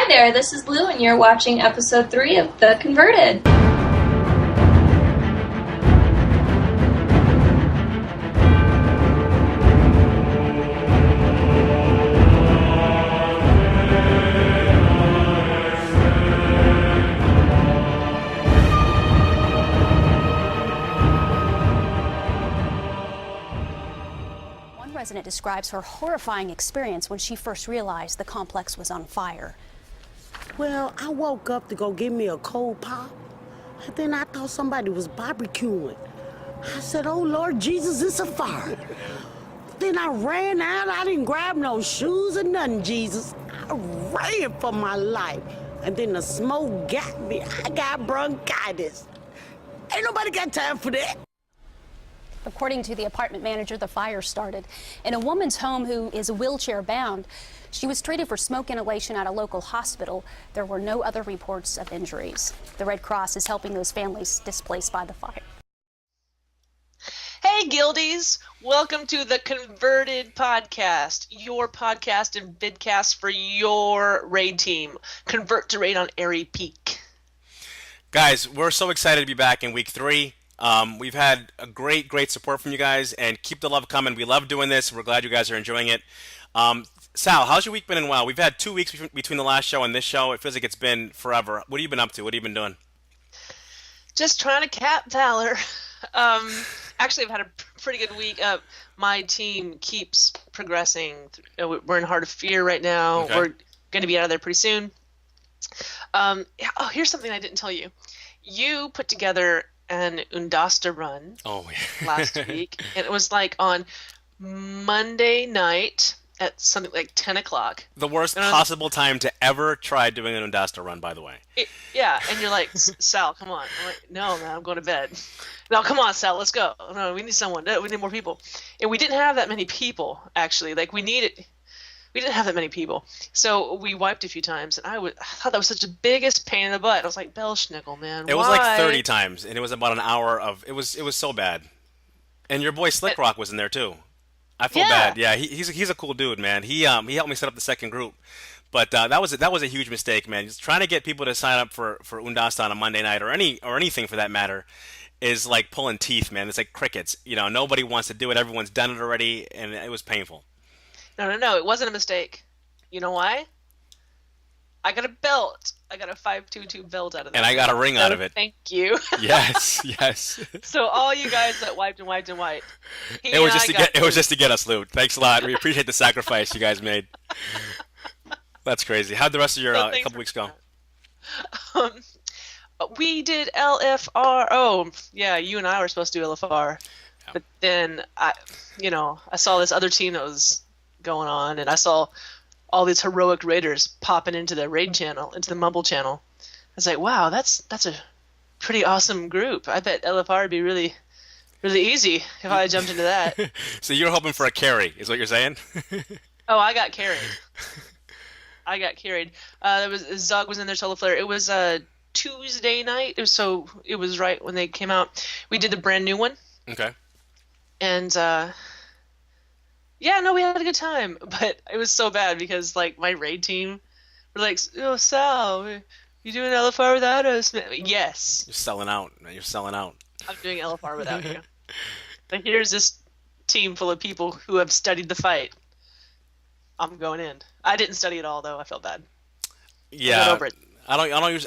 Hi there, this is Louu, and you're watching episode 3 of The Converted. Resident describes her horrifying experience when she first realized the complex was on fire. Well, I woke up to go get me a cold pop, and then I thought somebody was barbecuing. I said, oh, Lord Jesus, it's a fire. Then I ran out. I didn't grab no shoes or nothing, Jesus. I ran for my life. And then the smoke got me. I got bronchitis. Ain't nobody got time for that. According to the apartment manager, the fire started in a woman's home who is wheelchair bound. She was treated for smoke inhalation at a local hospital. There were no other reports of injuries. The Red Cross is helping those families displaced by the fire. Hey, Guildies! Welcome to the Converted Podcast, your podcast and vidcast for your raid team. Convert to raid on Aerie Peak. Guys, we're so excited to be back in week 3. We've had a great support from you guys, and keep the love coming. We love doing this. We're glad you guys are enjoying it. Sal, how's your week been in WoW? We've had 2 weeks between the last show and this show. It feels like it's been forever. What have you been up to? What have you been doing? Just trying to cap Valor. Actually, I've had a pretty good week. My team keeps progressing. We're in Heart of Fear right now. Okay. We're going to be out of there pretty soon. Here's something I didn't tell you. You put together an Undasta run last week, and it was like on Monday night at something like 10 o'clock. The worst possible time to ever try doing an Undasta run, by the way. And you're like, Sal, come on. I'm like, no, man, I'm going to bed. No, come on, Sal, let's go. No, we need someone. We need more people. And we didn't have that many people, actually. Like, we didn't have that many people. So we wiped a few times, and I thought that was such the biggest pain in the butt. I was like, Belschnickel, man, It was like 30 times, and it was about an hour of... It was so bad. And your boy Slick Rock was in there, too. I feel bad. Yeah, he's a cool dude, man. He helped me set up the second group. But that was a huge mistake, man. Just trying to get people to sign up for Undasta on a Monday night, or anything for that matter, is like pulling teeth, man. It's like crickets. You know, nobody wants to do it. Everyone's done it already, and it was painful. No, it wasn't a mistake. You know why? I got a belt. I got a 522 belt out of that. And I got a ring out of it. Thank you. Yes. So all you guys that wiped, it was just to get us loot. Thanks a lot. We appreciate the sacrifice you guys made. That's crazy. How'd the rest of your couple weeks go? We did LFR. Oh, yeah, you and I were supposed to do LFR. Yeah. But then I saw this other team that was going on, and I saw all these heroic raiders popping into the raid channel, into the Mumble channel. I was like, wow, that's a pretty awesome group. I bet LFR would be really, really easy if I jumped into that. So you're hoping for a carry, is what you're saying? Oh, I got carried. There was Zog was in there, Solar Flare. It was Tuesday night, it was right when they came out. We did the brand new one. Okay. And we had a good time, but it was so bad because like my raid team were like, "Oh, Sal, you doing LFR without us?" Yes. You're selling out, man. You're selling out. I'm doing LFR without you. But here's this team full of people who have studied the fight. I'm going in. I didn't study at all though. I felt bad. Yeah. I got over it.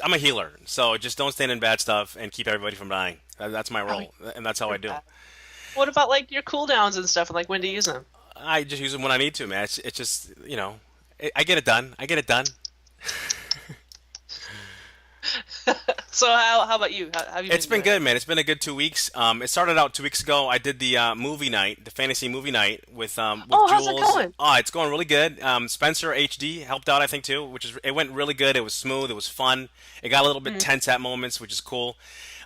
I'm a healer, so just don't stand in bad stuff and keep everybody from dying. That's my role, and that's how I do. What about like your cooldowns and stuff, and like when to use them? I just use them when I need to, man. It's just, I get it done. So how about you? How have you It's been doing? good, man. It's been a good 2 weeks. It started out 2 weeks ago. I did the movie night, the fantasy movie night with Jules. How's it going? Oh, it's going really good. Spencer HD helped out, I think, too, it went really good. It was smooth. It was fun. It got a little bit tense at moments, which is cool.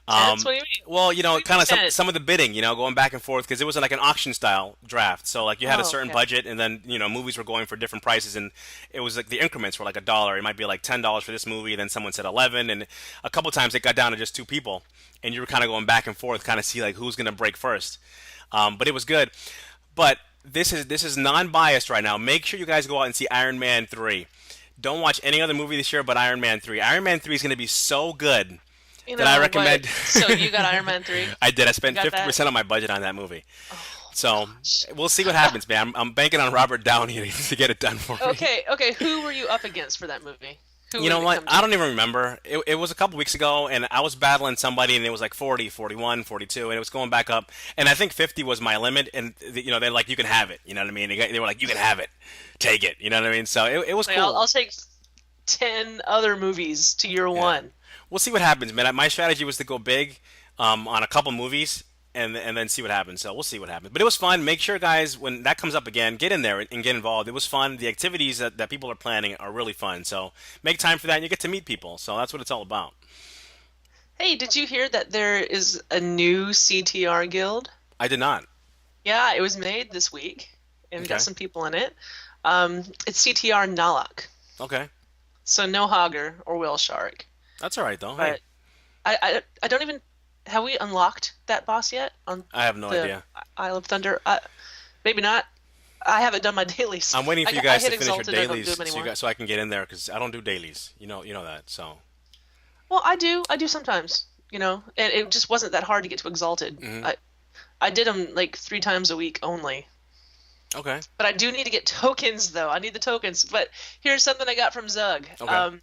What do you mean? Well, kind of some of the bidding, going back and forth, because it was like an auction style draft. So like you had a certain budget, and then movies were going for different prices, and it was like the increments were like $1. It might be like $10 for this movie, then someone said 11, and a couple times it got down to just 2 people, and you were kind of going back and forth, kind of see like who's gonna break first. But it was good. But this is non-biased right now. Make sure you guys go out and see Iron Man 3. don't watch any other movie this year but Iron Man 3. Iron Man 3 is going to be so good You that I know, recommend. so you got Iron Man 3? I did. I spent You got that? 50% of my budget on that movie. Oh, So gosh. we'll see what happens, man. I'm banking on Robert Downey to get it done for me. Okay. Who were you up against for that movie? Who You know did it what? come to? I don't even remember. It was a couple weeks ago, and I was battling somebody, and it was like 40, 41, 42, and it was going back up. And I think 50 was my limit, and they're like, you can have it. You know what I mean? They were like, you can have it. Take it. You know what I mean? So it was Like, cool. I'll take 10 other movies to year one. We'll see what happens, man. My strategy was to go big on a couple movies and then see what happens. So we'll see what happens. But it was fun. Make sure, guys, when that comes up again, get in there and get involved. It was fun. The activities that people are planning are really fun. So make time for that, and you get to meet people. So that's what it's all about. Hey, did you hear that there is a new CTR guild? I did not. Yeah, it was made this week, and Okay. got some people in it. It's CTR Nalak. Okay. So no Hogger or Whale Shark. That's all right, though. But I don't even... Have we unlocked that boss yet? On I have no the idea. Isle of Thunder? Maybe not. I haven't done my dailies. I'm waiting for you I guys hit to finish your Exalted, I don't do dailies them anymore. so I can get in there, because I don't do dailies. You know that. So Well, I do sometimes, and it just wasn't that hard to get to Exalted. I did them like 3 times a week only. okay. But I do need to get tokens, though. I need the tokens. But here's something I got from Zug. Okay.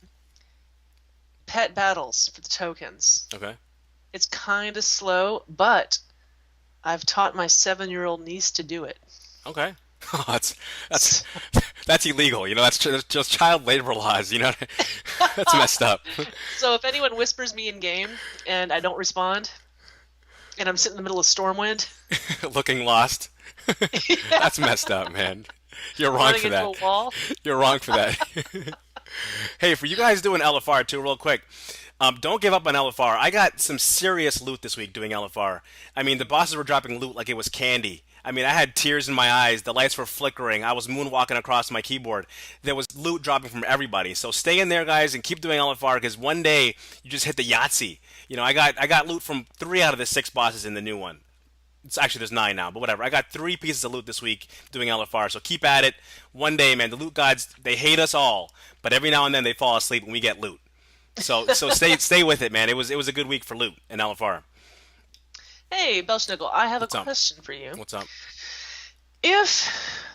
Pet battles for the tokens. Okay. It's kind of slow, but I've taught my 7-year-old niece to do it. Okay. That's illegal. That's just child labor laws. That's messed up. So if anyone whispers me in game and I don't respond, and I'm sitting in the middle of Stormwind, Looking lost. That's messed up, man. You're wrong running for into that. a wall, You're wrong for that. Hey, for you guys doing LFR too, real quick, don't give up on LFR. I got some serious loot this week doing LFR. I mean, the bosses were dropping loot like it was candy. I mean, I had tears in my eyes. The lights were flickering. I was moonwalking across my keyboard. There was loot dropping from everybody. So stay in there, guys, and keep doing LFR, because one day you just hit the Yahtzee. I got loot from 3 out of the 6 bosses in the new one. Actually, there's 9 now, but whatever. I got 3 pieces of loot this week doing LFR, so keep at it. One day, man, the loot gods, they hate us all, but every now and then they fall asleep when we get loot. So stay with it, man. It was a good week for loot in LFR. Hey, Belschnickel, I have What's a up? question for you. What's up? If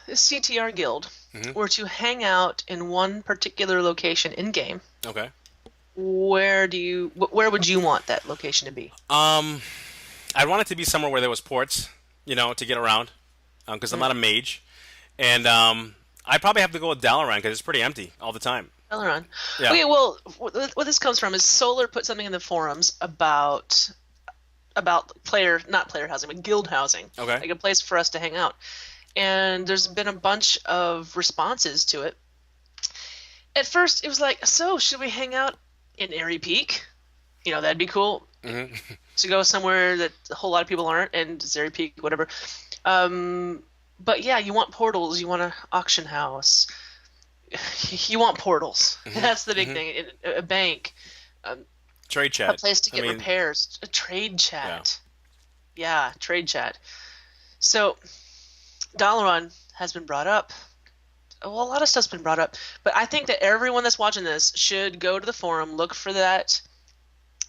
the CTR Guild were to hang out in one particular location in game, Okay. where would you want that location to be? I'd want it to be somewhere where there was ports, to get around, because I'm not a mage, and I'd probably have to go with Dalaran because it's pretty empty all the time. Dalaran. Yeah. Okay, well, what this comes from is Solar put something in the forums about not player housing, but guild housing. Okay. Like a place for us to hang out. And there's been a bunch of responses to it. At first, it was like, so should we hang out in Aerie Peak? That'd be cool. To go somewhere that a whole lot of people aren't, and it's Aerie Peak, whatever. But yeah, you want portals. You want an auction house. You want portals. That's the big thing. A bank. Trade chat. A place to get repairs. A trade chat. Yeah, trade chat. So, Dalaran has been brought up. Well, a lot of stuff's been brought up. But I think that everyone that's watching this should go to the forum, look for that.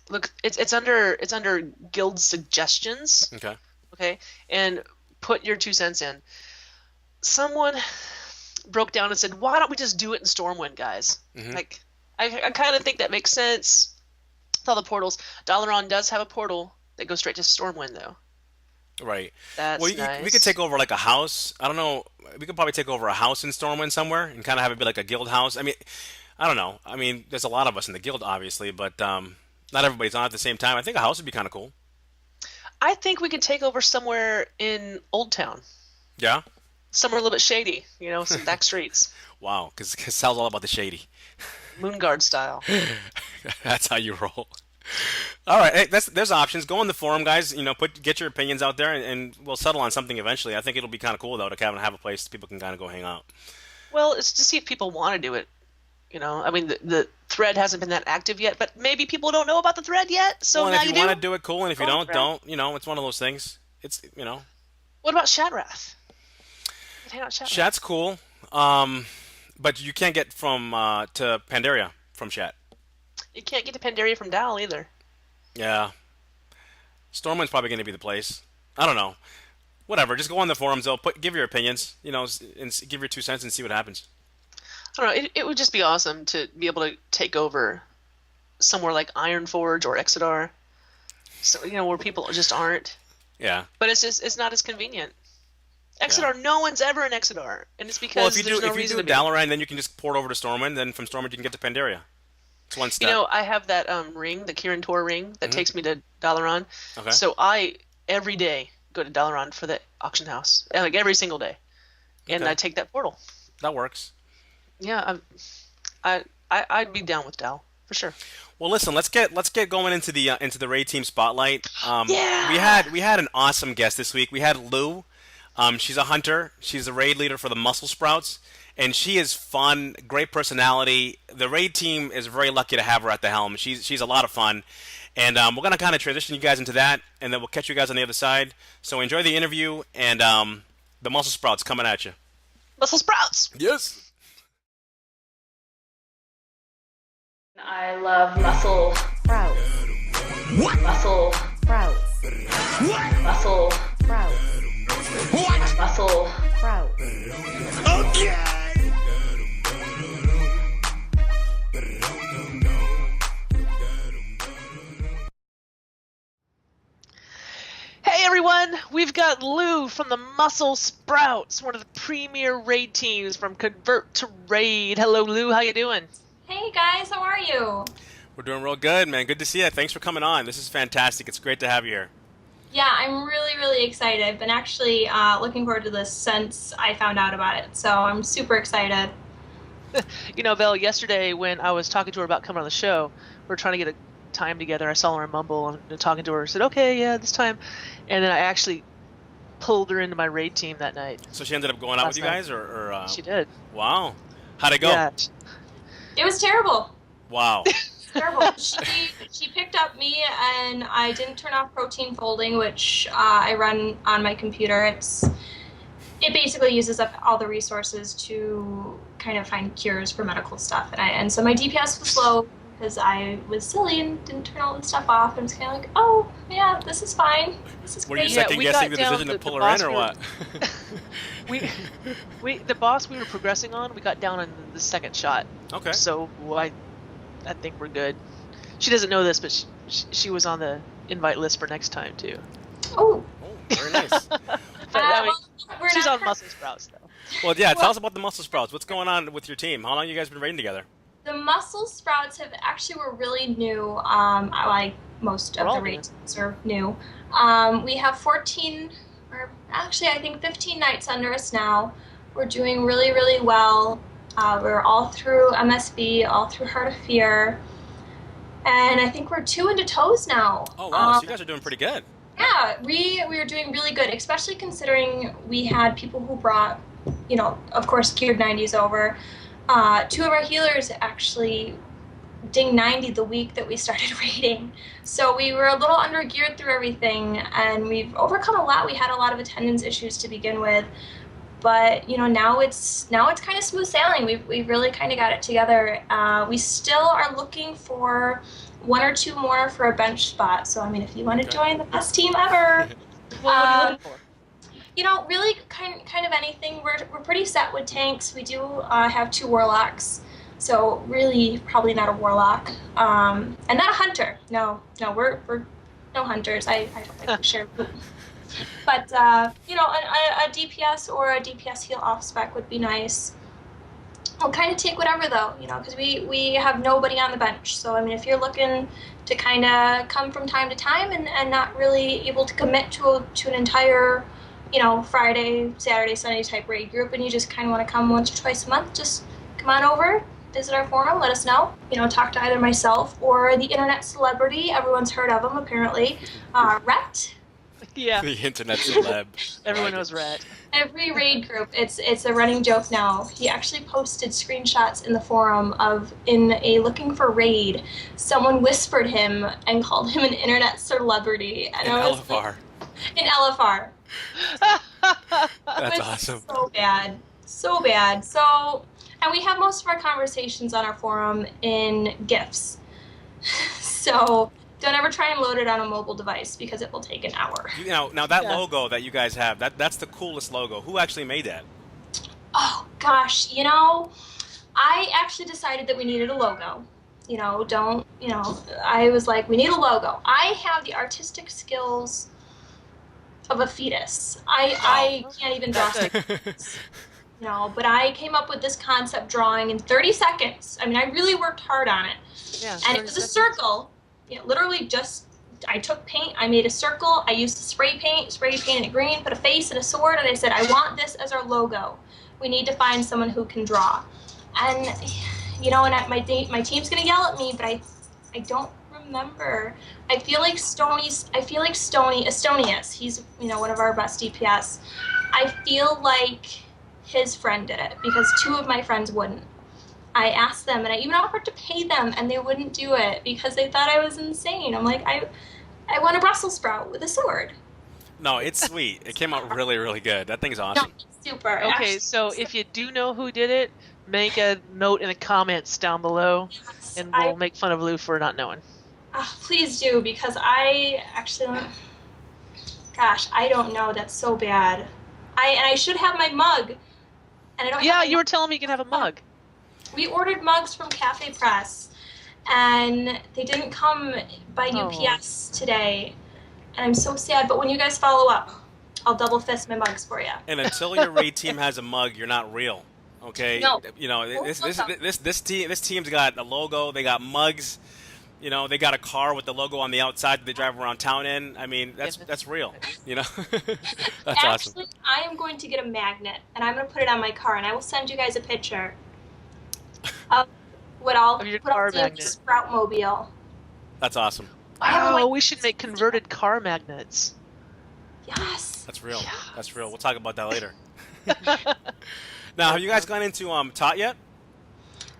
Look, it's under guild suggestions. Okay. Okay, and put your 2 cents in. Someone broke down and said, "Why don't we just do it in Stormwind, guys?" Like, I kind of think that makes sense. With all the portals, Dalaran does have a portal that goes straight to Stormwind, though. Right. That's well, nice. we could take over like a house. I don't know. We could probably take over a house in Stormwind somewhere and kind of have it be like a guild house. I mean, I don't know. I mean, there's a lot of us in the guild, obviously, but not everybody's on at the same time. I think a house would be kind of cool. I think we could take over somewhere in Old Town. Yeah. Somewhere a little bit shady, some back streets. Wow, because Sal's all about the shady. Moonguard style. That's how you roll. All right, hey, there's options. Go on the forum, guys. Get your opinions out there, and we'll settle on something eventually. I think it'll be kind of cool though to kind of have a place people can kind of go hang out. Well, it's to see if people want to do it. I mean, the thread hasn't been that active yet, but maybe people don't know about the thread yet. So well, now and if you you do. want to do it, cool. And if you Go on don't, the thread. It's one of those things. It's What about Shatrath? Hang out with Shatrath. Chat's cool. But you can't get from to Pandaria from chat. You can't get to Pandaria from Dal either. Yeah. Stormwind's probably going to be the place. I don't know. Whatever. Just go on the forums. They'll give your opinions. And give your 2 cents and see what happens. I don't know. It would just be awesome to be able to take over somewhere like Ironforge or Exodar. So where people just aren't. Yeah. But it's not as convenient. Exodar, no one's ever in Exodar, and it's because if you do Dalaran, then you can just port over to Stormwind. Then from Stormwind you can get to Pandaria. It's one step. I have that ring, the Kirin Tor ring, that takes me to Dalaran. Okay. So I every day go to Dalaran for the auction house, like every single day, and I take that portal. That works. Yeah, I'd be down with Dal for sure. Well, listen, let's get going into the raid team spotlight. Yeah. We had an awesome guest this week. We had Louu. She's a hunter. She's a raid leader for the Muscle Sprouts, and she is fun, great personality. The raid team is very lucky to have her at the helm. She's a lot of fun, and we're gonna kind of transition you guys into that, and then we'll catch you guys on the other side. So enjoy the interview, and the Muscle Sprouts coming at you. Muscle Sprouts. Yes. I love muscle sprouts. What? Muscle sprouts. What? Muscle sprouts. What? Muscle sprouts. Okay. Hey everyone, we've got Louu from the Muscle Sprouts, one of the premier raid teams from Convert to Raid. Hello Louu, how you doing? Hey guys, how are you? We're doing real good, man. Good to see you. Thanks for coming on. This is fantastic. It's great to have you here. Yeah, I'm really, really excited. I've been actually looking forward to this since I found out about it, so I'm super excited. Vel, yesterday when I was talking to her about coming on the show, we were trying to get a time together. I saw her in Mumble and talking to her. I said, okay, yeah, this time. And then I actually pulled her into my raid team that night. So she ended up going out with you guys? or She did. Wow. How'd it go? Yeah. It was terrible. Wow. Terrible. She picked up me, and I didn't turn off protein folding, which I run on my computer. It basically uses up all the resources to kind of find cures for medical stuff, and so my DPS was low because I was silly and didn't turn all the stuff off. And it's kind of like, oh yeah, this is fine. This is Were great. you second guessing the got decision down to pull the her in boss or what? The boss we were progressing on, we got down on the second shot. Okay. So I think we're good. She doesn't know this, but she was on the invite list for next time too. Oh. Oh, very nice. We're she's not on Muscle Sprouts though. Well, yeah. Tell us about the Muscle Sprouts. What's going on with your team? How long have you guys been raiding together? The Muscle Sprouts were really new. Like most of the raids are new. We have 14, or actually I think 15 nights under us now. We're doing really, really well. We're all through MSB, all through Heart of Fear, and I think we're 2 into toes now. Oh wow, so you guys are doing pretty good. Yeah, we are doing really good, especially considering we had people who brought, of course, Geared 90s over. 2 of our healers actually ding 90 the week that we started raiding. So we were a little under geared through everything, and we've overcome a lot. We had a lot of attendance issues to begin with, but now it's kind of smooth sailing. We've really kind of got it together. We still are looking for 1 or 2 more for a bench spot. So if you want to join the best team ever, What are you looking for? Really kind of anything. We're pretty set with tanks. We do have 2 warlocks, so really probably not a warlock, and not a hunter. No, we're no hunters. I don't like to share. But a DPS or a DPS heal off spec would be nice. I'll kind of take whatever though, because we have nobody on the bench. So if you're looking to kind of come from time to time and not really able to commit to an entire Friday, Saturday, Sunday type raid group, and you just kind of want to come once or twice a month, just come on over, visit our forum, let us know. Talk to either myself or the internet celebrity. Everyone's heard of him, apparently. Rhett. Yeah. The internet celeb. Everyone knows Rat. Every raid group, it's a running joke now. He actually posted screenshots in the forum in a looking for raid, someone whispered him and called him an internet celebrity. And In LFR. In LFR. That's awesome. So bad. So And we have most of our conversations on our forum in GIFs. So don't ever try and load it on a mobile device because it will take an hour. You know, now that Yeah. logo that you guys have, that's the coolest logo. Who actually made that? Oh gosh, you know, I actually decided that we needed a logo. I was like, we need a logo. I have the artistic skills of a fetus. I can't even draw That's good. stick. But I came up with this concept drawing in 30 seconds. I mean, I really worked hard on it. Yeah. And it was a circle. Literally just, I took paint, I made a circle, I used spray painted it green, put a face and a sword, and I said, I want this as our logo. We need to find someone who can draw. And, my team's gonna yell at me, but I don't remember. I feel like Estonius, he's, one of our best DPS. I feel like his friend did it because two of my friends wouldn't. I asked them, and I even offered to pay them, and they wouldn't do it because they thought I was insane. I'm like, I want a Brussels sprout with a sword. No, it's sweet. It came out really, really good. That thing's No, awesome. it's super. Okay, Actually, so if you do know who did it, make a note in the comments down below, and we'll make fun of Louu for not knowing. Please do, because I actually, gosh, I don't know. That's so bad. I should have my mug, and I don't. Yeah, have my you were telling me you can have a mug. We ordered mugs from Cafe Press, and they didn't come by UPS today, and I'm so sad. But when you guys follow up, I'll double fist my mugs for you. And until your raid team has a mug, you're not real. Okay? No. This team's got a logo, they got mugs, they got a car with the logo on the outside that they drive around town in. I mean, that's real, That's awesome. Actually, I am going to get a magnet, and I'm going to put it on my car, and I will send you guys a picture of what I'll Of your put car on the magnet. Sprout Mobile. That's awesome. Oh, we should make converted car magnets. Yes. That's real. That's real. We'll talk about that later. Now, have you guys gone into TOT yet?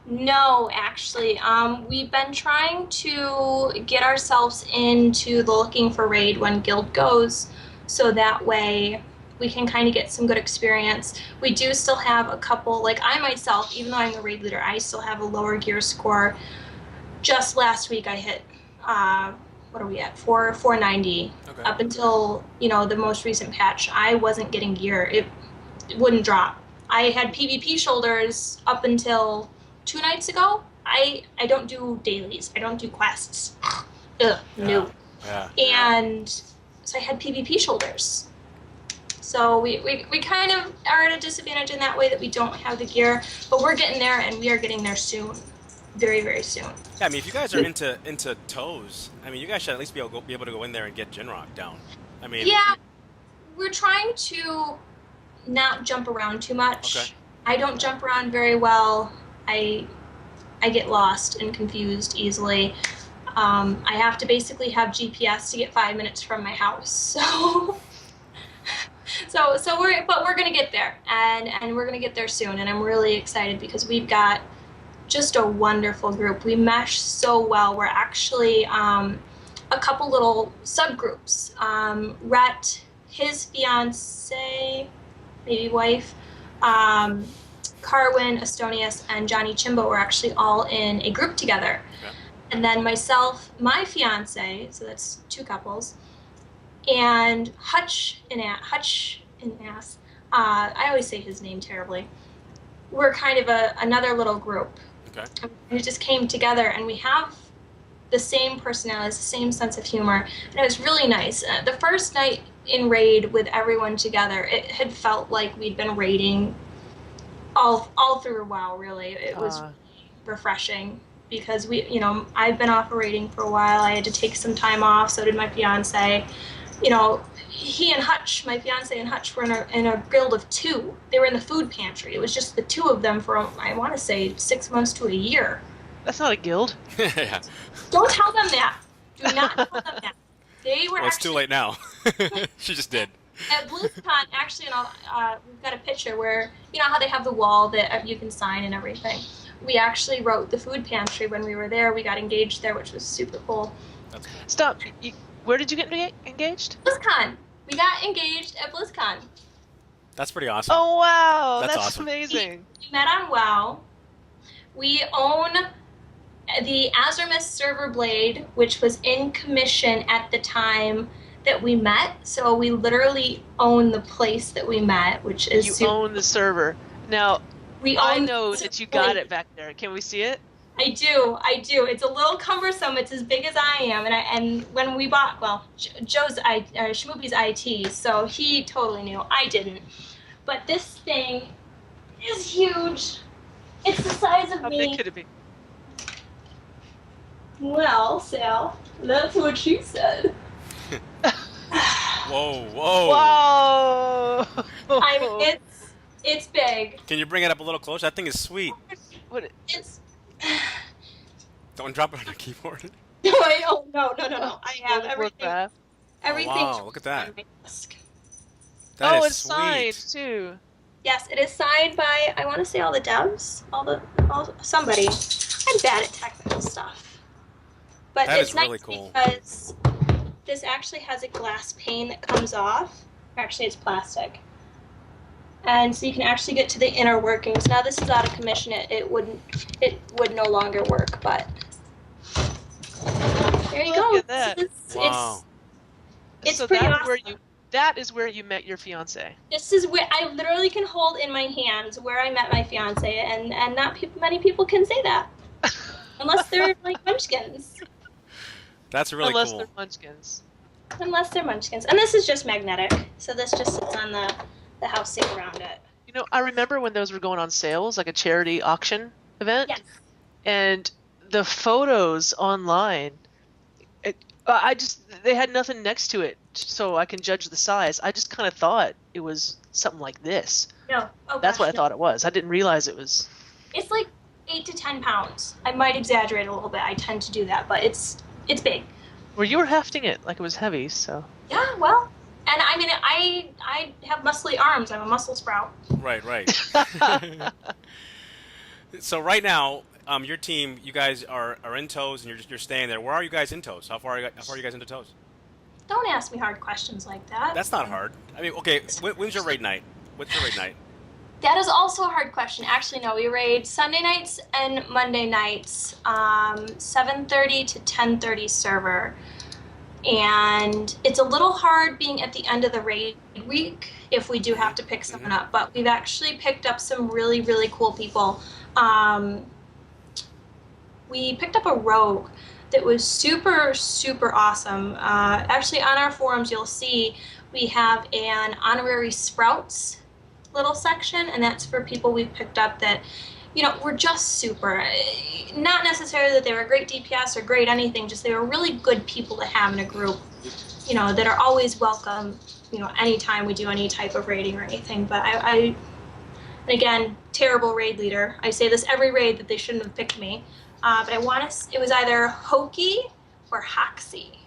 No, actually. We've been trying to get ourselves into the looking for raid when guild goes, so that way we can kind of get some good experience. We do still have a couple, like I myself, even though I'm the raid leader, I still have a lower gear score. Just last week I hit, what are we at, 490. Okay. Up until, the most recent patch, I wasn't getting gear. It wouldn't drop. I had PvP shoulders up until 2 nights ago. I don't do dailies. I don't do quests. No. Yeah. And so I had PvP shoulders. So we kind of are at a disadvantage in that way that we don't have the gear, but we're getting there, and we are getting there soon. Very, very soon. Yeah, I mean, if you guys are into toes, I mean, you guys should at least be able to go in there and get Jinrock down. I mean, Yeah, we're trying to not jump around too much. Okay. I don't jump around very well. I get lost and confused easily. I have to basically have GPS to get 5 minutes from my house. So we're gonna get there, and we're gonna get there soon, and I'm really excited because we've got just a wonderful group. We mesh so well. We're actually a couple little subgroups. Rhett, his fiance, maybe wife, Carwin, Estonius, and Johnny Chimbo were actually all in a group together. Okay. And then myself, my fiance, so that's 2 couples, and Hutch and Ass. I always say his name terribly. We're kind of another little group. Okay. We just came together, and we have the same personalities, the same sense of humor, and it was really nice. The first night in raid with everyone together, it had felt like we'd been raiding all through WoW. Really, it was really refreshing because I've been off raiding for a while. I had to take some time off. So did my fiance. He and Hutch, my fiance and Hutch, were in a guild of 2. They were in the food pantry. It was just the 2 of them for, I want to say, 6 months to a year. That's not a guild. Yeah. Don't tell them that. Do not tell them that. They were Well, it's too actually late now. She just did. at BlizzCon. Actually, we've got a picture where how they have the wall that you can sign and everything. We actually wrote the food pantry when we were there. We got engaged there, which was super cool. That's cool. Stop. Where did you get engaged? BlizzCon. We got engaged at BlizzCon. That's pretty awesome. Oh, wow. That's That's awesome. amazing. We met on WoW. We own the Azermis server blade, which was in commission at the time that we met. So we literally own the place that we met, which is You super. own the server. Now, We I own know the that you got blade. it back there. Can we see it? I do. It's a little cumbersome. It's as big as I am, and when we bought, well, Joe's Shmoopy's IT, so he totally knew. I didn't. But this thing is huge. It's the size of How me. big could it be? Well, Sal, that's what she said. Whoa, whoa. Whoa! I mean, it's big. Can you bring it up a little closer? That thing is sweet. What? It's. Don't drop it on the keyboard. Oh no! I have World of everything. Warcraft. Everything. Oh, wow, look at that. on my desk. That Oh, is it's sweet. signed too. Yes, it is signed by, I want to say, all the devs, somebody. I'm bad at technical stuff, but That it's is nice really cool. because this actually has a glass pane that comes off. Actually, it's plastic, and so you can actually get to the inner workings. Now, this is out of commission. It would no longer work, but there you Look go. at that. Wow. It's So pretty that awesome. that is where you met your fiance. This is where I literally can hold in my hands where I met my fiance, and not many people can say that, unless they're like munchkins. That's really Unless cool. they're munchkins. Unless they're munchkins, and this is just magnetic, so this just sits on the housing around it. You know, I remember when those were going on sales, like a charity auction event, Yes. and the photos online, they had nothing next to it, so I can judge the size. I just kind of thought it was something like this. No. Oh, That's gosh, what I no. thought it was. I didn't realize it was. It's like 8 to 10 pounds. I might exaggerate a little bit. I tend to do that, but it's big. Well, you were hefting it like it was heavy, so. Yeah. Well, and I mean, I have muscly arms. I'm a muscle sprout. Right. So right now, your team, you guys are in tows, and you're staying there. Where are you guys in tows? How far are you guys into tows? Don't ask me hard questions like that. That's not hard. I mean, okay, when's your raid night? What's your raid night? That is also a hard question. Actually, no. We raid Sunday nights and Monday nights, 7:30 to 10:30 server. And it's a little hard being at the end of the raid week if we do have to pick someone up. But we've actually picked up some really, really cool people. We picked up a rogue that was super, super awesome. Actually, on our forums, you'll see we have an honorary Sprouts little section, and that's for people we've picked up that, were just super. Not necessarily that they were great DPS or great anything, just they were really good people to have in a group, that are always welcome, anytime we do any type of raiding or anything. But and again, terrible raid leader. I say this every raid that they shouldn't have picked me. But it was either Hokey or Hoxie.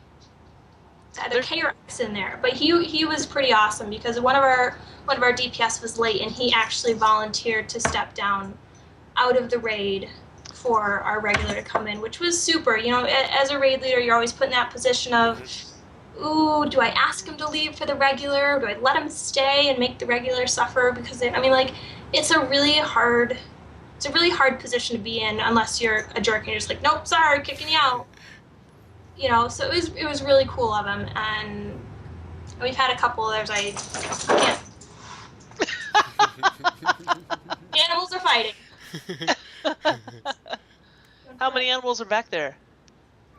It's either K or X in there. But he was pretty awesome because one of our DPS was late, and he actually volunteered to step down out of the raid for our regular to come in, which was super. As a raid leader, you're always put in that position of, ooh, do I ask him to leave for the regular? Or do I let him stay and make the regular suffer? Because it's a really hard position to be in unless you're a jerk and you're just like, nope, sorry, kicking you out. So it was really cool of him, and we've had a couple others. I can't. Animals are fighting. How many animals are back there?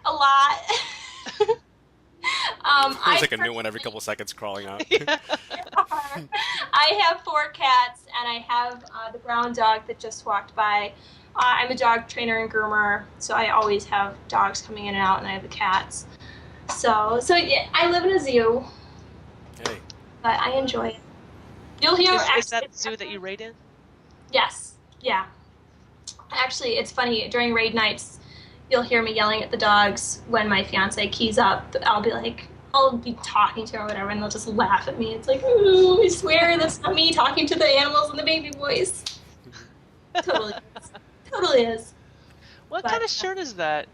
A lot. There's like a new one every couple seconds crawling out. I have 4 cats, and I have the brown dog that just walked by. I'm a dog trainer and groomer, so I always have dogs coming in and out, and I have the cats. So yeah, I live in a zoo, Hey. but I enjoy it. You'll hear. Is that the zoo that you raid in? Yes. Yeah. Actually, it's funny. During raid nights, you'll hear me yelling at the dogs when my fiance keys up. I'll be talking to her or whatever, and they'll just laugh at me. It's like, ooh, I swear that's not me talking to the animals in the baby voice. Totally is. Totally is. What kind of shirt is that?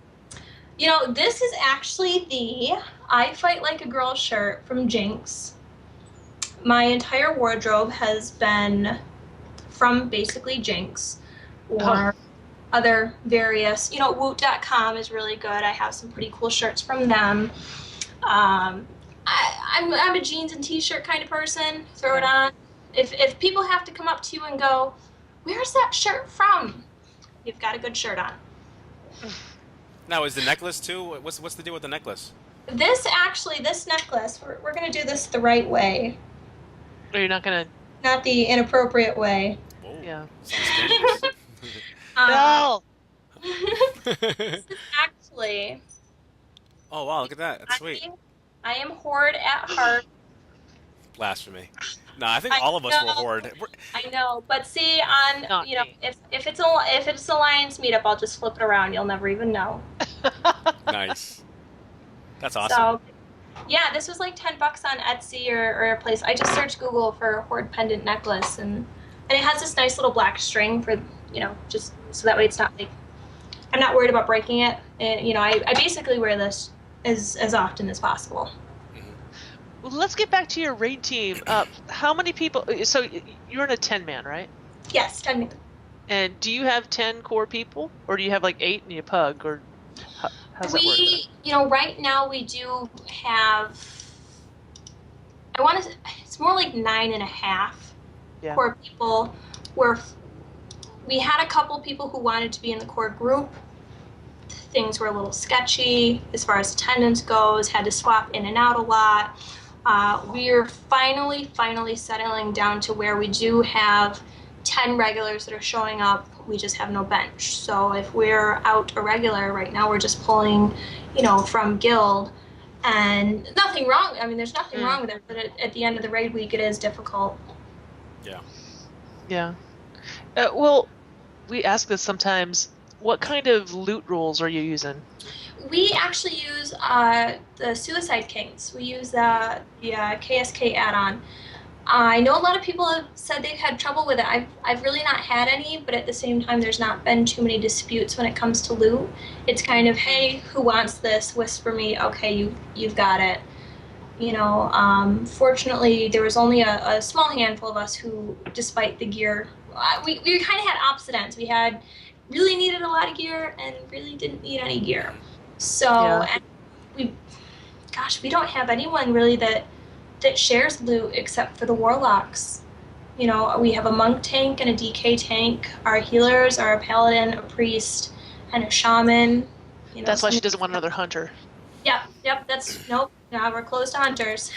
This is actually the I Fight Like a Girl shirt from Jinx. My entire wardrobe has been from basically Jinx or other various, woot.com is really good. I have some pretty cool shirts from them. I'm a jeans and t-shirt kind of person. Throw it on. If people have to come up to you and go, "Where's that shirt from?" You've got a good shirt on. Now, is the necklace too? What's the deal with the necklace? This necklace, we're gonna do this the right way, Or you're not gonna. not the inappropriate way. Whoa, Yeah. sounds dangerous. No. This is actually, Oh wow, look at that. That's sweet. I am horde at heart. Blasphemy. No, I think I all of us were know. horde. I know, but see, Not me. if it's Alliance meetup, I'll just flip it around. You'll never even know. Nice. That's awesome. So, yeah, this was like $10 on Etsy or a place. I just searched Google for horde pendant necklace, and it has this nice little black string for, just so that way it's not like, I'm not worried about breaking it. And, I basically wear this as often as possible. Well, let's get back to your raid team. How many people? So you're in a 10-man, right? Yes, 10 minutes. And do you have 10 core people, or do you have like 8 and you pug, or how's that work? Right now we do have, it's more like 9.5 core people. We had a couple people who wanted to be in the core group. Things were a little sketchy as far as attendance goes, had to swap in and out a lot. We're finally settling down to where we do have 10 regulars that are showing up. We just have no bench. So if we're out a regular right now, we're just pulling, from guild. And nothing wrong. I mean, there's nothing wrong with it. But at the end of the raid week, it is difficult. Yeah. Yeah. Well, we ask this sometimes. What kind of loot rules are you using? We actually use the Suicide Kings. We use the KSK add-on. I know a lot of people have said they've had trouble with it. I've really not had any, but at the same time, there's not been too many disputes when it comes to loot. It's kind of, hey, who wants this? Whisper me. Okay, you've got it. Fortunately, there was only a small handful of us who, despite the gear, we kind of had opposite ends. We had really needed a lot of gear and really didn't need any gear. So, and we don't have anyone really that shares loot except for the warlocks. We have a monk tank and a DK tank. Our healers are a paladin, a priest, and a shaman. That's why she doesn't want another hunter. Yep. Nope. Now we're closed to hunters.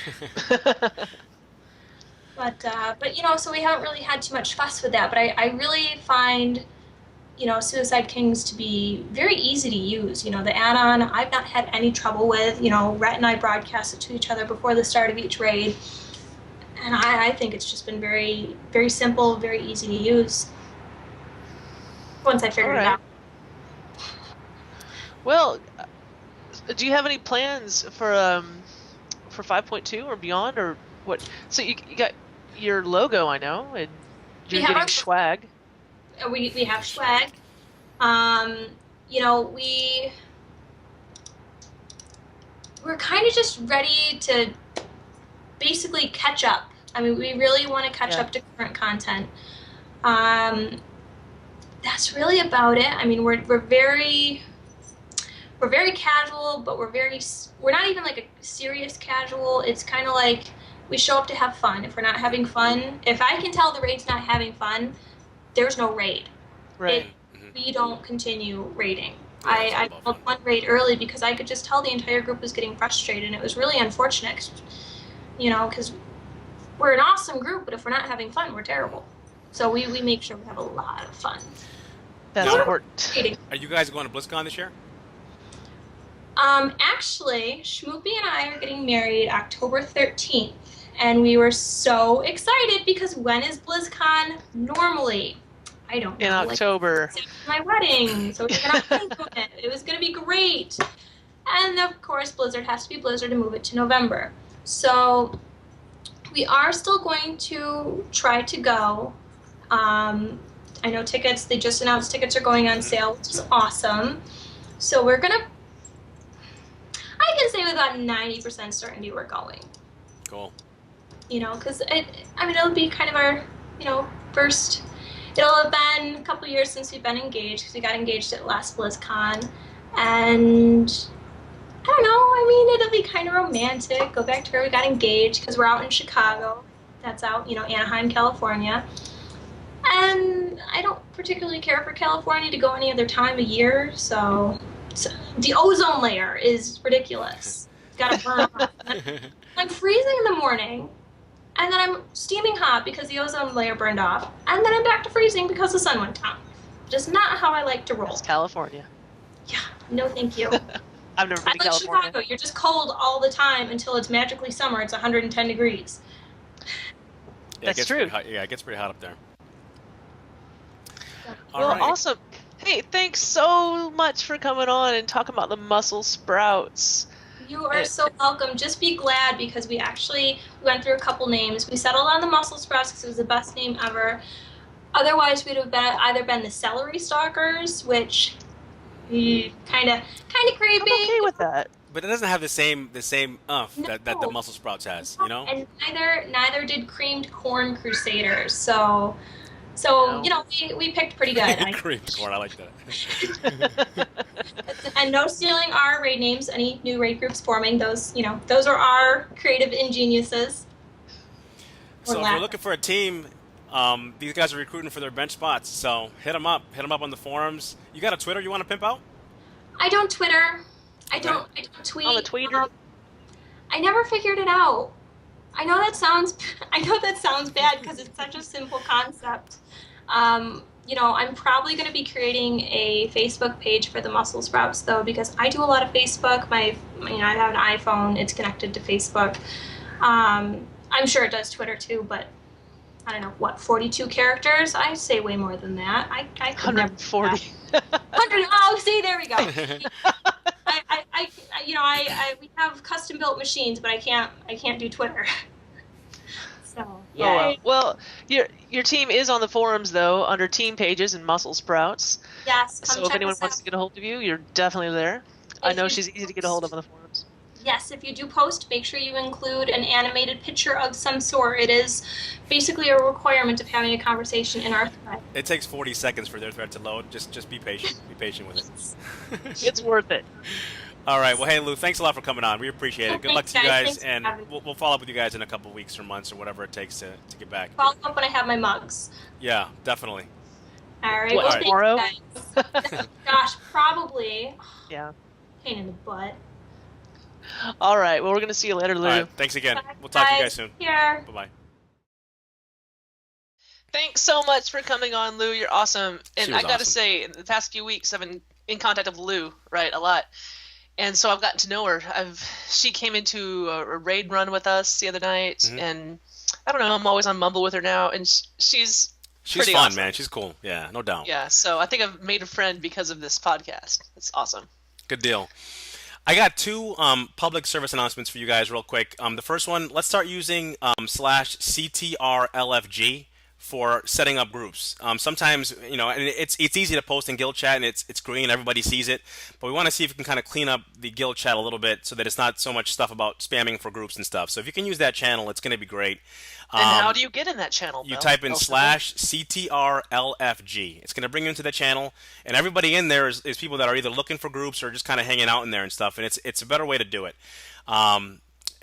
But so we haven't really had too much fuss with that. But I really find, Suicide Kings to be very easy to use. The add-on I've not had any trouble with. Rhett and I broadcast it to each other before the start of each raid. And I think it's just been very, very simple, very easy to use. Once I figured it out. Well, do you have any plans for 5.2 or beyond, or what? So you got your logo, I know, and you're getting swag. We have swag. We're kind of just ready to basically catch up. I mean, we really want to catch up to current content. That's really about it. I mean, we're very casual, but we're not even like a serious casual. It's kind of like we show up to have fun. If we're not having fun, if I can tell the raid's not having fun, there's no raid. Right. We don't continue raiding. I called one raid early because I could just tell the entire group was getting frustrated, and it was really unfortunate, because we're an awesome group, but if we're not having fun, we're terrible. So we make sure we have a lot of fun. That's important. Are you guys going to BlizzCon this year? Actually, Shmoopy and I are getting married October 13th, and we were so excited because when is BlizzCon normally? I don't know. In October. My wedding, so we're gonna think of it. It was gonna be great, and of course, Blizzard has to be Blizzard to move it to November. So we are still going to try to go. I know tickets. They just announced tickets are going on sale, which is awesome. So we're gonna. I can say with about 90% certainty we're going. Cool. Because it'll be kind of our, first. it'll have been a couple years since we've been engaged because we got engaged at last BlizzCon, and I don't know. I mean, it'll be kind of romantic. Go back to where we got engaged because we're out in Chicago. That's out, Anaheim, California. And I don't particularly care for California to go any other time of year, so the ozone layer is ridiculous. It's got to burn off. I'm freezing in the morning, and then I'm steaming hot because the ozone layer burned off, and then I'm back to freezing because the sun went down. Just not how I like to roll. It's California. Yeah, no thank you. I've never been to I like California. Chicago. You're just cold all the time until it's magically summer. It's 110 degrees. Yeah, That's true. Yeah, it gets pretty hot up there. Well, awesome. Hey, thanks so much for coming on and talking about the mussel sprouts. You are so welcome. Just be glad because we actually went through a couple names. We settled on the mussel sprouts because it was the best name ever. Otherwise, we'd have either been the celery stalkers, which kind of creepy. I'm okay with that. But it doesn't have the same that the No. Mussel Sprouts has, And neither did creamed corn crusaders. So No. we picked pretty good. Creamed corn, I like that. And no stealing our raid names. Any new raid groups forming, those are our creative ingeniuses. So if you're looking for a team, these guys are recruiting for their bench spots. So hit them up on the forums. You got a Twitter you want to pimp out? I don't Twitter. I don't tweet. On the tweeter? I never figured it out. I know that sounds bad because it's such a simple concept. I'm probably going to be creating a Facebook page for the Mussel Sprouts though, because I do a lot of Facebook. I have an iPhone. It's connected to Facebook. I'm sure it does Twitter too, but I don't know, 42 characters? I say way more than that. I could 140. never do that. 100. Oh, see, there we go. We have custom built machines, but I can't do Twitter. So yeah. Well, your team is on the forums though, under team pages and Mussel Sprouts. Yes. So if anyone wants to get a hold of you, you're definitely there. I know she's easy to get a hold of on the forums. Yes, if you do post, make sure you include an animated picture of some sort. It is basically a requirement of having a conversation in our thread. It takes 40 seconds for their thread to load. Just be patient. Be patient with it. It's worth it. All right. Well, hey, Lou, thanks a lot for coming on. We appreciate it. Good luck to you guys, Thanks for and having me. we'll follow up with you guys in a couple weeks or months or whatever it takes to get back. Follow up when I have my mugs. Yeah, definitely. All right. What, Well, thank you tomorrow? guys. Gosh, probably. Yeah. Pain in the butt. All right. Well, we're going to see you later, Lou. All right. Thanks again. Bye, We'll talk to you guys soon. Here. Bye-bye. Thanks so much for coming on, Lou. You're awesome. And She I was got to awesome. say, in the past few weeks, I've been in contact with Lou, right, a lot. And so I've gotten to know her. She came into a raid run with us the other night, and I don't know, I'm always on Mumble with her now, and she's pretty fun, awesome. man. She's cool. Yeah, no doubt. Yeah, so I think I've made a friend because of this podcast. It's awesome. Good deal. I got two public service announcements for you guys real quick. The first one, let's start using /CTRLFG for setting up groups. Sometimes, and it's easy to post in guild chat and it's green, everybody sees it, but we want to see if we can kind of clean up the guild chat a little bit so that it's not so much stuff about spamming for groups and stuff. So if you can use that channel, it's going to be great. And how do you get in that channel, You Bill? type in Oh, /CTRLFG. It's going to bring you into the channel, and everybody in there is people that are either looking for groups or just kind of hanging out in there and stuff, and it's a better way to do it.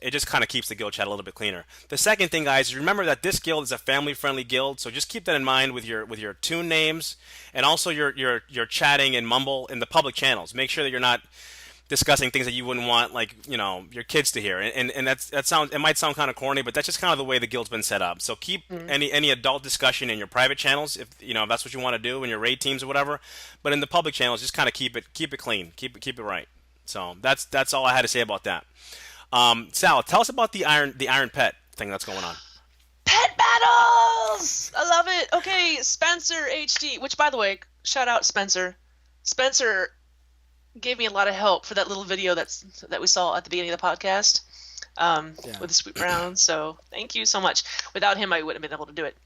It just kind of keeps the guild chat a little bit cleaner. The second thing, guys, is remember that this guild is a family-friendly guild, so just keep that in mind with your tune names and also your chatting and mumble in the public channels. Make sure that you're not discussing things that you wouldn't want, like your kids to hear. And it might sound kind of corny, but that's just kind of the way the guild's been set up. So keep any adult discussion in your private channels if that's what you want to do in your raid teams or whatever. But in the public channels, just kind of keep it clean, keep it right. So that's all I had to say about that. Sal, tell us about the Iron Pet thing that's going on. Pet battles! I love it. Okay, Spencer HD, which, by the way, shout out Spencer. Spencer gave me a lot of help for that little video that we saw at the beginning of the podcast with the Sweet Brown. So thank you so much. Without him, I wouldn't have been able to do it.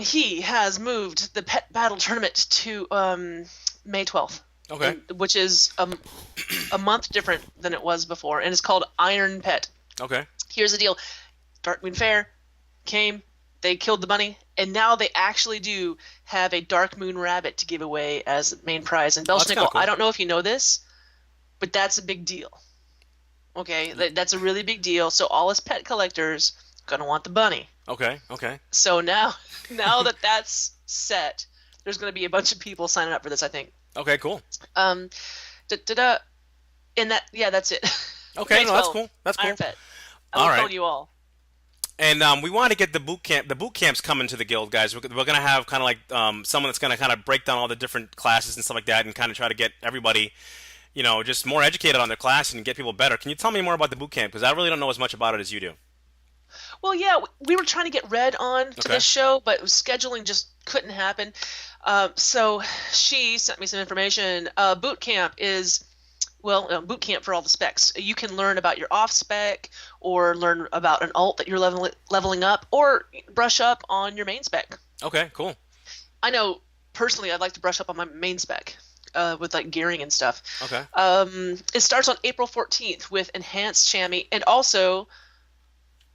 He has moved the Pet Battle Tournament to May 12th. Okay. Which is a month different than it was before, and it's called Iron Pet. Okay. Here's the deal. Darkwing Fair came, they killed the bunny, And now they actually do have a Dark Moon rabbit to give away as the main prize. And that's kinda Belschnickel, cool. I don't know if you know this, but that's a big deal. Okay, that's a really big deal. So all us pet collectors gonna want the bunny. Okay. So now that that's set, there's gonna be a bunch of people signing up for this, I think. Okay, cool. And that's it. Okay, no, that's 12, cool. That's cool. Iron Pet. All I'm right. calling you all. And we want to get the boot camp. The boot camp's coming to the guild, guys. We're going to have kind of like someone that's going to kind of break down all the different classes and stuff like that, and kind of try to get everybody, just more educated on their class and get people better. Can you tell me more about the boot camp? Because I really don't know as much about it as you do. Well, yeah, we were trying to get Red on to Okay. this show, but scheduling just couldn't happen. So she sent me some information. Boot camp is, boot camp for all the specs. You can learn about your off spec, or learn about an alt that you're leveling up, or brush up on your main spec. Okay, cool. I know personally, I'd like to brush up on my main spec with like gearing and stuff. Okay. It starts on April 14th with enhanced chamois and also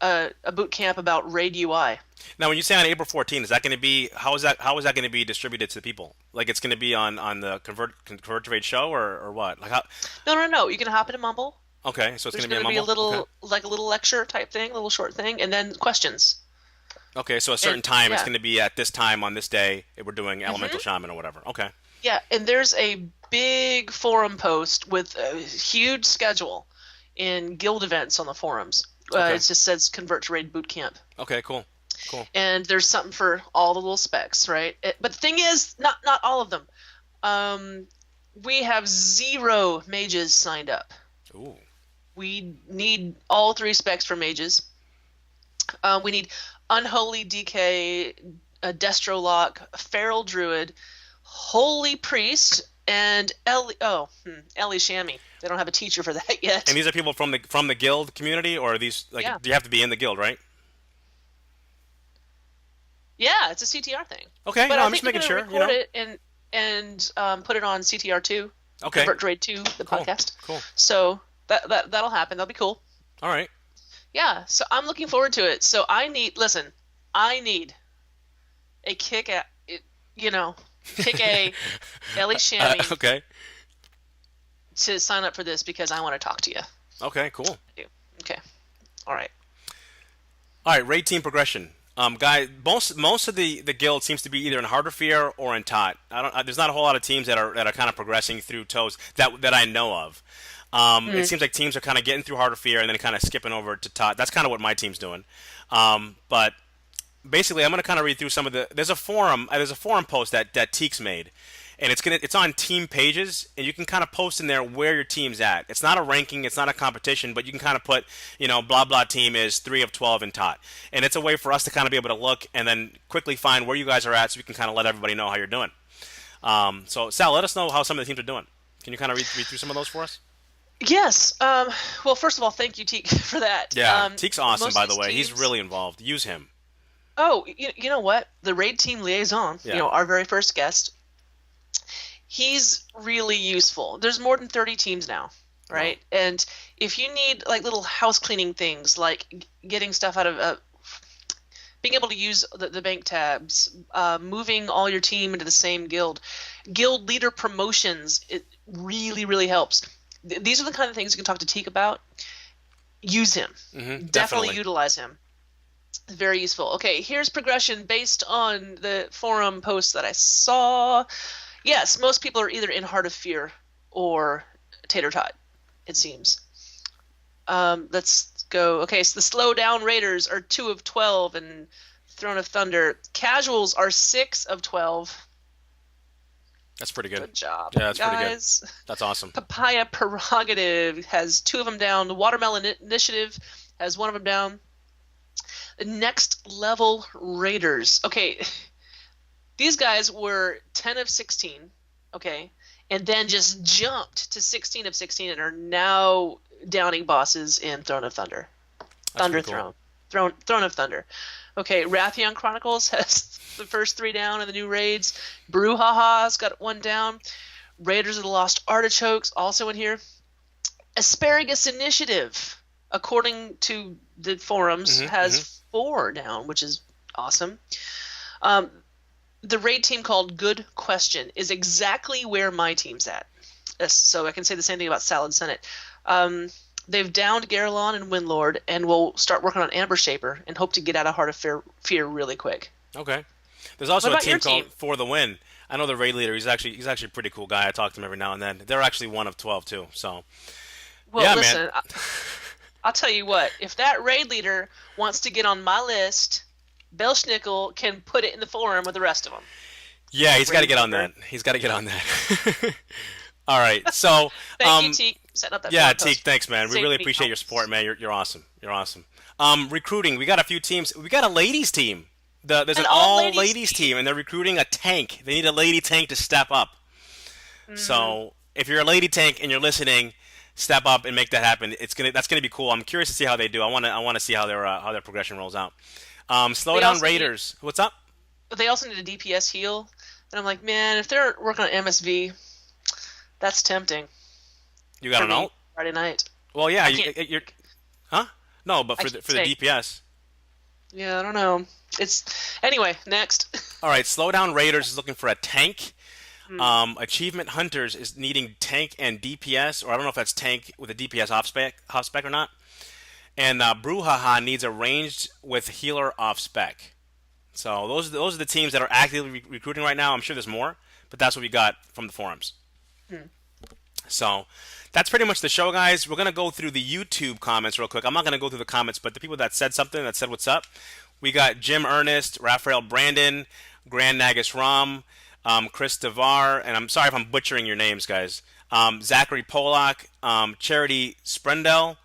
a boot camp about Raid UI. Now, when you say on April 14th, is that going to be how is that going to be distributed to the people? Like it's going to be on the Convert to Raid show or what? Like how? No. You can hop into Mumble. Okay, so it's There's going to be a a Mumble. little, Okay. like a little lecture type thing, a little short thing, and then questions. Okay, so a certain And- time it's yeah. going to be at this time on this day. We're doing Elemental Shaman or whatever. Okay. Yeah, and there's a big forum post with a huge schedule in guild events on the forums. Okay. It just says Convert to Raid Boot Camp. Okay. Cool. And there's something for all the little specs, right? But the thing is, not all of them. We have 0 mages signed up. Ooh. We need all 3 specs for mages. We need Unholy DK, Destrolock, Feral Druid, Holy Priest, and Ellie Shammy. They don't have a teacher for that yet. And these are people from the guild community, or are these like Yeah. do you have to be in the guild, right? Yeah, it's a CTR thing. Okay, But no, I I'm think just making they're sure. gonna record it and put it on CTR2. Okay. Convert to Raid 2, the Cool. podcast. Cool. So that'll happen. That'll be cool. All right. Yeah, so I'm looking forward to it. So I need a kick a Ellie Shammy Okay. to sign up for this because I want to talk to you. Okay. Cool. Okay. All right. All right. Raid team progression. Guy, most of the guild seems to be either in Harder Fear or in Tot. There's not a whole lot of teams that are kind of progressing through Toes that I know of. It seems like teams are kind of getting through Harder Fear and then kind of skipping over to Tot. That's kind of what my team's doing. But basically, I'm going to kind of read through some of the. There's a forum post that Teeks made, and it's on team pages, and you can kind of post in there where your team's at. It's not a ranking, it's not a competition, but you can kind of put, blah blah team is 3 of 12 in Tot, and it's a way for us to kind of be able to look and then quickly find where you guys are at, so we can kind of let everybody know how you're doing. So Sal, let us know how some of the teams are doing. Can you kind of read through some of those for us? Yes. Well, first of all, thank you, Teek, for that. Yeah, Teek's awesome, most by of the these way. He's teams- really involved. Use him. Oh, you know what? The raid team liaison, Yeah. our very first guest, he's really useful. There's more than 30 teams now, right? Wow. And if you need like little house cleaning things, like getting stuff out of being able to use the bank tabs, moving all your team into the same guild leader promotions, it really, really helps. These are the kind of things you can talk to Teek about. Use him. Definitely utilize him. Very useful. Okay, here's progression based on the forum posts that I saw. Yes, most people are either in Heart of Fear or Tater Tot, it seems. Let's go. Okay, so the Slow Down Raiders are 2 of 12 and Throne of Thunder. Casuals are 6 of 12. That's pretty good. Good job, Yeah, that's guys. pretty good. That's awesome. Papaya Prerogative has 2 of them down. The Watermelon Initiative has 1 of them down. The Next Level Raiders. Okay, these guys were 10 of 16, okay, and then just jumped to 16 of 16 and are now downing bosses in Throne of Thunder. Thunder pretty cool. Throne of Thunder. Okay, Rathion Chronicles has the first 3 down in the new raids. Brouhaha's got 1 down. Raiders of the Lost Artichokes also in here. Asparagus Initiative, according to the forums, has 4 down, which is awesome. The raid team called Good Question is exactly where my team's at. So I can say the same thing about Salad Senate. They've downed Garelon and Windlord, and we'll start working on Amber Shaper and hope to get out of Heart of Fear really quick. Okay. There's also What a about your team called team? For the Win. I know the raid leader. He's actually a pretty cool guy. I talk to him every now and then. They're actually one of 12 too. So Well, yeah, listen, man. I'll tell you what. If that raid leader wants to get on my list, Belschnickel can put it in the forum with the rest of them. Yeah, he's got to Raid get on leader. that. He's got to get on that. All right. So Thank you, Teak, for setting up that yeah, blog Teak, post. thanks, man. We Saved really me appreciate your comments. support, man. You're awesome. You're awesome. Recruiting. We got a few teams. We got a ladies team. There's an all ladies team, and they're recruiting a tank. They need a lady tank to step up. So if you're a lady tank and you're listening, step up and make that happen. That's gonna be cool. I'm curious to see how they do. I wanna see how their progression rolls out. Slow They down also Raiders. What's up? But they also need a DPS heal, and I'm like, man, if they're working on MSV, that's tempting. You got for an me alt? Friday night. Well, yeah. I You, can't- you're, huh? No, but I for can't the take. DPS. Yeah, I don't know. It's anyway. Next. All right, Slowdown Raiders is looking for a tank. Achievement Hunters is needing tank and DPS, or I don't know if that's tank with a DPS off spec or not. And Brouhaha needs a ranged with healer off spec. So those are the teams that are actively recruiting right now. I'm sure there's more, but that's what we got from the forums. So that's pretty much the show, guys. We're going to go through the YouTube comments real quick. I'm not going to go through the comments, but the people that said something, that said what's up. We got Jim Ernest, Raphael Brandon, Grand Nagus Ram, Chris Devar, and I'm sorry if I'm butchering your names, guys. Zachary Polak, Charity Sprendel,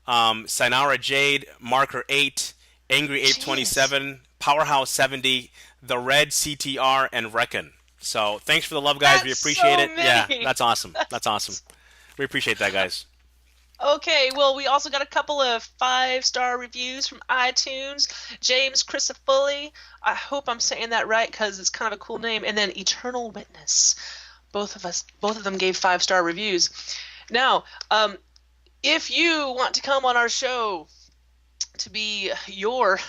Sinara Jade, Marker 8, Angry Ape 27, Powerhouse 70, The Red CTR, and Reckon. So thanks for the love, guys. We That's appreciate so it. Yeah, many. that's awesome. That's awesome. We appreciate that, guys. Okay, well, we also got a couple of 5-star reviews from iTunes. James Crisafulli, I hope I'm saying that right because it's kind of a cool name. And then Eternal Witness. Both of them gave 5-star reviews. Now, if you want to come on our show to be your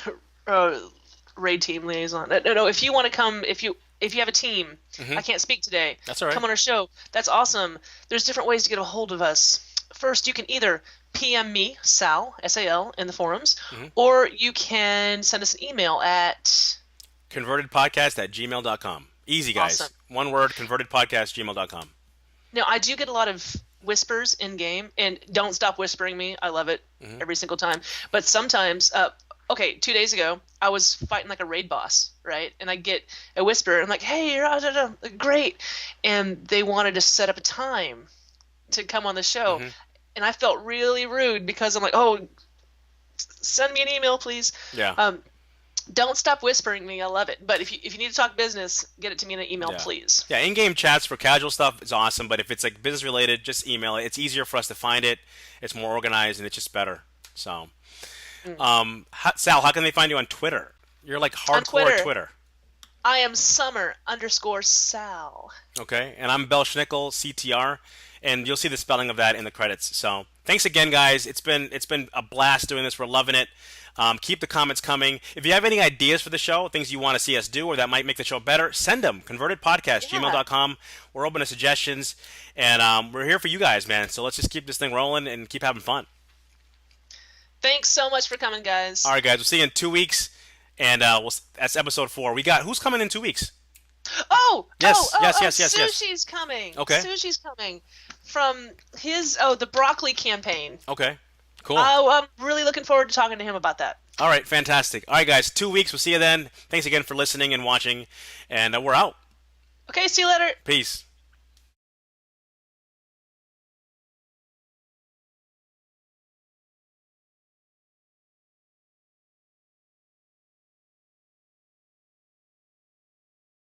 raid team liaison, no, if you want to come, if you have a team, I can't speak today. That's all right. Come on our show. That's awesome. There's different ways to get a hold of us. First, you can either PM me, Sal, S-A-L, in the forums, or you can send us an email at... Convertedpodcast@gmail.com. Easy, guys. Awesome. One word, convertedpodcast@gmail.com. Now, I do get a lot of whispers in-game, and don't stop whispering me. I love it every single time. But sometimes... 2 days ago, I was fighting like a raid boss, right? And I get a whisper. I'm like, hey, great. And they wanted to set up a time to come on the show. And I felt really rude because I'm like, oh, send me an email, please. Yeah. Don't stop whispering me. I love it. But if you need to talk business, get it to me in an email, please. Yeah, in-game chats for casual stuff is awesome, but if it's like business related, just email it. It's easier for us to find it. It's more organized, and it's just better. So, Sal, how can they find you on Twitter? You're like hardcore Twitter. I am Summer_Sal. Okay, and I'm Belschnickel, CTR, and you'll see the spelling of that in the credits. So, thanks again, guys. It's been a blast doing this. We're loving it. Keep the comments coming. If you have any ideas for the show, things you want to see us do or that might make the show better, send them. ConvertedPodcast@gmail.com. We're open to suggestions, and we're here for you guys, man. So let's just keep this thing rolling and keep having fun. Thanks so much for coming, guys. All right, guys. We'll see you in 2 weeks, and that's episode 4. We got who's coming in 2 weeks? Yes. Sushi's coming. Okay. Sushi's coming from his the broccoli campaign. Okay. Cool. I'm really looking forward to talking to him about that. All right, fantastic. All right, guys, 2 weeks. We'll see you then. Thanks again for listening and watching, and we're out. Okay, see you later. Peace.